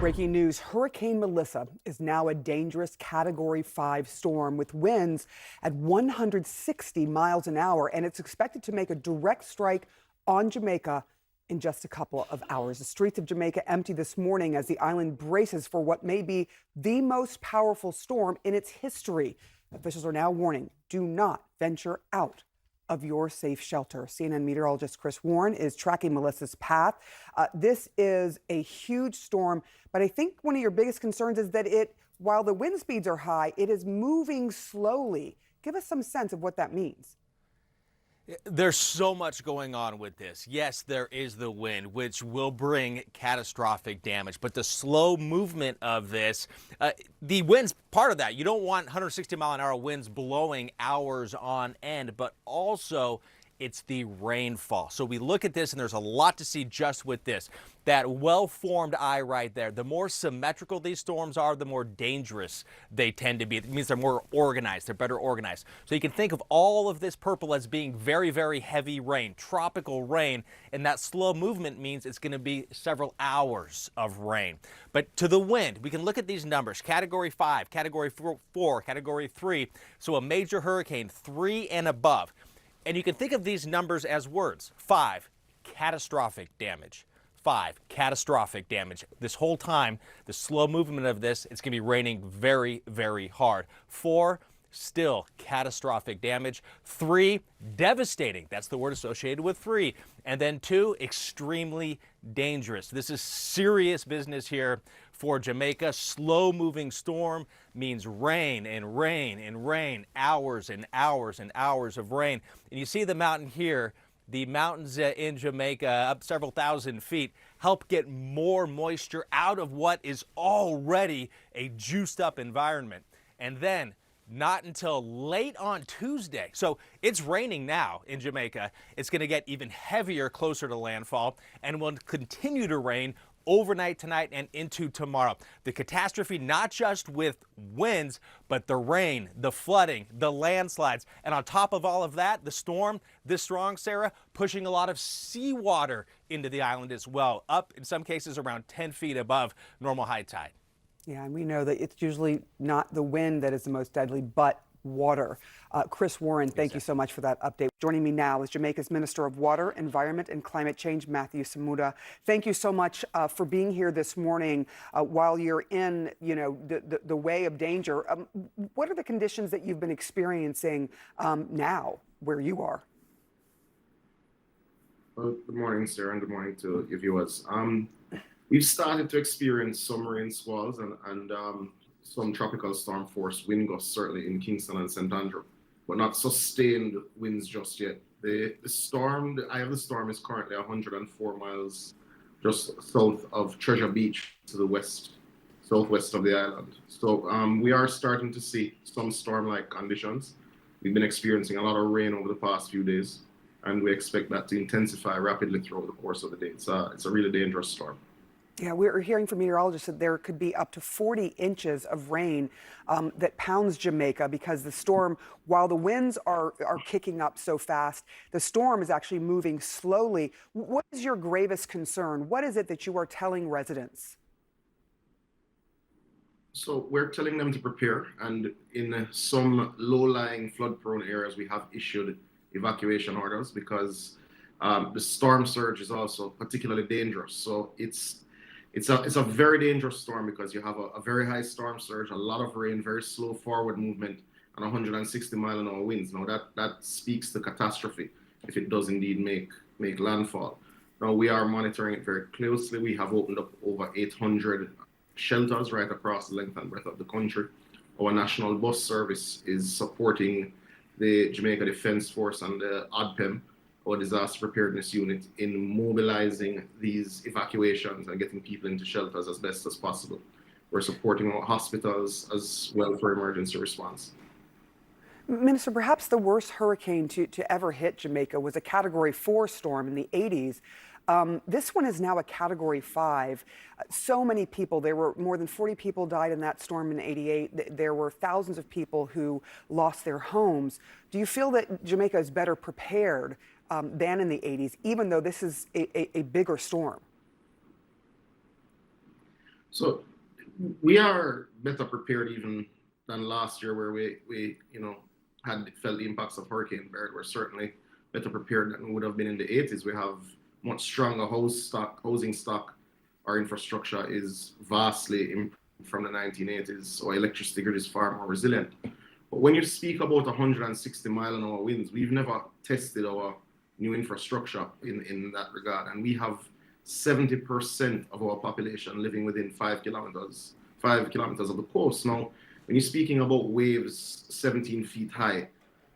Breaking news, Hurricane Melissa is now a dangerous Category 5 storm with winds at 160 miles an hour, and it's expected to make a direct strike on Jamaica in just a couple of hours. The streets of Jamaica empty this morning as the island braces for what may be the most powerful storm in its history. Officials are now warning, do not venture out of your safe shelter. CNN meteorologist Chris Warren is tracking Melissa's path. This is a huge storm, but I think one of your biggest concerns is that while the wind speeds are high, it is moving slowly. Give us some sense of what that means. There's so much going on with this. Yes, there is the wind, which will bring catastrophic damage, but the slow movement of this, the wind's part of that. You don't want 160-mile-an-hour winds blowing hours on end, but also it's the rainfall. So we look at this, and there's a lot to see just with this. That well-formed eye right there, the more symmetrical these storms are, the more dangerous they tend to be. It means they're more organized, they're better organized. So you can think of all of this purple as being very, very heavy rain, tropical rain, and that slow movement means it's going to be several hours of rain. But to the wind, we can look at these numbers, Category 5, Category 4, Category 3, so a major hurricane, 3 and above. And you can think of these numbers as words. 5, catastrophic damage. 5, catastrophic damage. This whole time, the slow movement of this, it's going to be raining very, very hard. 4, still catastrophic damage. 3, devastating. That's the word associated with 3. And then 2, extremely dangerous. This is serious business here for Jamaica. Slow-moving storm means rain and rain and rain, hours and hours and hours of rain. And you see the mountain here. The mountains in Jamaica, up several thousand feet, help get more moisture out of what is already a juiced-up environment. And then, not until late on Tuesday. So it's raining now in Jamaica. It's going to get even heavier closer to landfall and will continue to rain overnight tonight and into tomorrow. The catastrophe, not just with winds, but the rain, the flooding, the landslides. And on top of all of that, the storm, this strong, Sarah, pushing a lot of seawater into the island as well, up in some cases around 10 feet above normal high tide. Yeah, and we know that it's usually not the wind that is the most deadly, but water. Chris Warren, thank you so much for that update. Joining me now is Jamaica's Minister of Water, Environment and Climate Change, Matthew Samuda. Thank you so much for being here this morning while you're in, the way of danger. What are the conditions that you've been experiencing now where you are? Well, good morning, Sarah, and good morning to your viewers. We've started to experience some rain squalls and some tropical storm force wind gusts, certainly in Kingston and St. Andrew, but not sustained winds just yet. The eye of the storm is currently 104 miles just south of Treasure Beach to the southwest of the island. So we are starting to see some storm-like conditions. We've been experiencing a lot of rain over the past few days, and we expect that to intensify rapidly throughout the course of the day. It's a really dangerous storm. Yeah, we're hearing from meteorologists that there could be up to 40 inches of rain that pounds Jamaica because the storm, while the winds are kicking up so fast, the storm is actually moving slowly. What is your gravest concern? What is it that you are telling residents? So we're telling them to prepare, and in some low-lying flood-prone areas, we have issued evacuation orders because the storm surge is also particularly dangerous. So it's a very dangerous storm because you have a very high storm surge, a lot of rain, very slow forward movement, and 160-mile-an-hour winds. Now that speaks to catastrophe if it does indeed make landfall. Now we are monitoring it very closely. We have opened up over 800 shelters right across the length and breadth of the country. Our national bus service is supporting the Jamaica Defense Force and the ODPEM, or disaster preparedness unit, in mobilizing these evacuations and getting people into shelters as best as possible. We're supporting our hospitals as well for emergency response. Minister, perhaps the worst hurricane to ever hit Jamaica was a Category 4 storm in the 80s. This one is now a Category 5. So many people, there were more than 40 people died in that storm in '88. There were thousands of people who lost their homes. Do you feel that Jamaica is better prepared than in the '80s, even though this is a bigger storm? So we are better prepared even than last year, where we had felt the impacts of Hurricane Bear. We're certainly better prepared than we would have been in the 80s. We have much stronger housing stock. Our infrastructure is vastly improved from the 1980s, so our electricity grid is far more resilient. But when you speak about 160-mile-an-hour winds, we've never tested our new infrastructure in that regard, and we have 70% of our population living within 5 kilometers of the coast. Now, when you're speaking about waves 17 feet high,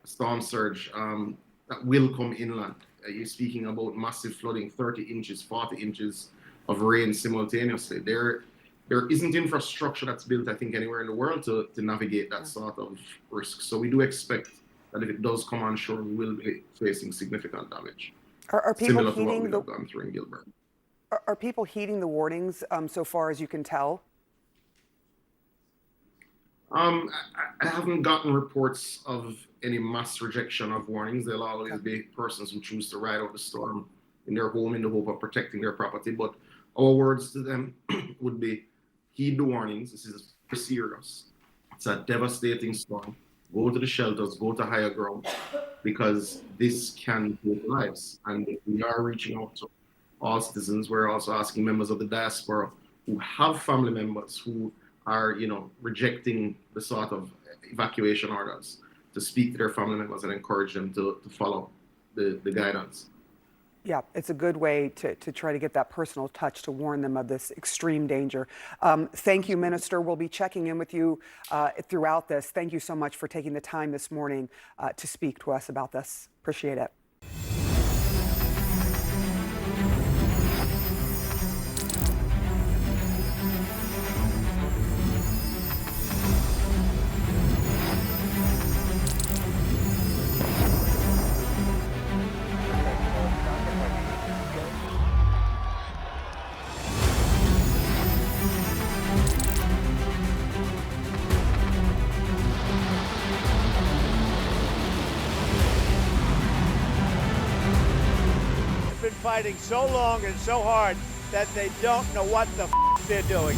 storm surge that will come inland, you're speaking about massive flooding, 30 inches, 40 inches of rain simultaneously. There isn't infrastructure that's built, I think, anywhere in the world to navigate that sort of risk. So we do expect that if it does come on shore, we will be facing significant damage, Are people similar to what we heeding the have gone through in Gilbert. are people heeding the warnings so far as you can tell? I haven't gotten reports of any mass rejection of warnings. There'll always be persons who choose to ride out the storm in their home in the hope of protecting their property. But our words to them would be, heed the warnings. This is serious. It's a devastating storm. Go to the shelters, go to higher ground, because this can take lives. And we are reaching out to all citizens. We're also asking members of the diaspora who have family members who are, rejecting the sort of evacuation orders to speak to their family members and encourage them to follow the guidance. Yeah, it's a good way to try to get that personal touch to warn them of this extreme danger. Thank you, Minister. We'll be checking in with you throughout this. Thank you so much for taking the time this morning to speak to us about this. Appreciate it. Fighting so long and so hard that they don't know what the they're doing.